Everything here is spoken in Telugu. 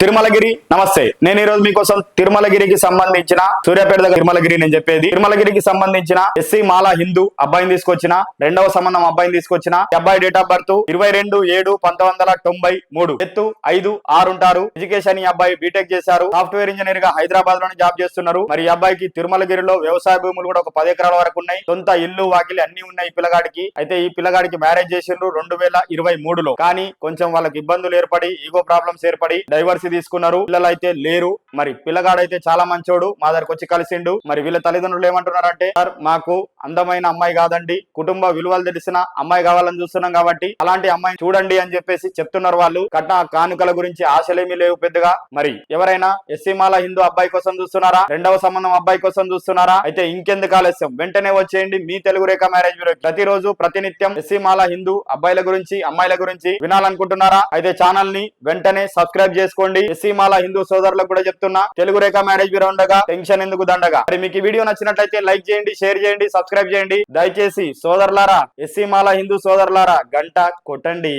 తిరుమలగిరి నమస్తే. నేను ఈ రోజు మీకోసం తిరుమలగిరికి సంబంధించిన సూర్యాపేట దగ్గర తిరుమలగిరి నేను చెప్పేది తిరుమలగిరికి సంబంధించిన ఎస్సీ మాలా హిందూ అబ్బాయిని తీసుకొచ్చిన, రెండవ సంబంధం అబ్బాయిని తీసుకొచ్చిన. అబ్బాయి డేట్ ఆఫ్ బర్త్ 22/7/1993, ఎత్తు 5'6" ఉంటారు. ఎడ్యుకేషన్ ఈ అబ్బాయి బీటెక్ చేశారు. సాఫ్ట్వేర్ ఇంజనీర్ గా హైదరాబాద్ లోనే జాబ్ చేస్తున్నారు. మరి ఈ అబ్బాయికి తిరుమలగిరిలో వ్యవసాయ భూములు కూడా ఒక 10 ఎకరాల వరకు ఉన్నాయి. సొంత ఇల్లు వాకిలి అన్ని ఉన్నాయి ఈ పిల్లగాడికి. అయితే ఈ పిల్లగాడికి మ్యారేజ్ చేసిండ్రు 2023లో. కానీ కొంచెం వాళ్ళకి ఇబ్బందులు ఏర్పడి, ఈగో ప్రాబ్లమ్స్ ఏర్పడి డైవర్స్ తీసుకున్నారు. పిల్లలు అయితే లేరు. మరి పిల్లగాడైతే చాలా మంచోడు, మా దగ్గరకు వచ్చి కలిసిండు. మరి వీళ్ళ తల్లిదండ్రులు ఏమంటున్నారంటే, సార్ మాకు అందమైన అమ్మాయి కాదండి, కుటుంబ విలువలు తెలిసిన అమ్మాయి కావాలని చూస్తున్నాం కాబట్టి అలాంటి అమ్మాయి చూడండి అని చెప్పేసి చెప్తున్నారు. వాళ్ళు కట్న కానుకల గురించి ఆశలేమీ లేవు పెద్దగా. మరి ఎవరైనా ఎస్సీ మాల హిందూ అబ్బాయి కోసం చూస్తున్నారా, రెండవ సంబంధం అబ్బాయి కోసం చూస్తున్నారా? అయితే ఇంకెందుకు ఆలస్యం, వెంటనే వచ్చేయండి మీ తెలుగు రేఖ మ్యారేజ్ బ్యూరో. ప్రతిరోజు ప్రతినిత్యం ఎస్సీ మాల హిందూ అబ్బాయిల గురించి అమ్మాయిల గురించి వినాలనుకుంటున్నారా? అయితే ఛానల్ ని వెంటనే సబ్స్క్రైబ్ చేసుకోండి. ఎస్సీ మాల హిందూ సోదరులకు కూడా చెప్తున్నా, తెలుగు రేఖ మ్యారేజ్ బ్యూరో ఉండగా టెన్షన్ ఎందుకు దండగా. మరి మీకు ఈ వీడియో నచ్చినట్లయితే లైక్ చేయండి, షేర్ చేయండి, సబ్స్క్రైబ్ చేయండి. దయచేసి సోదరులారా, ఎస్సీ మాల హిందూ సోదరులారా గంట కొట్టండి.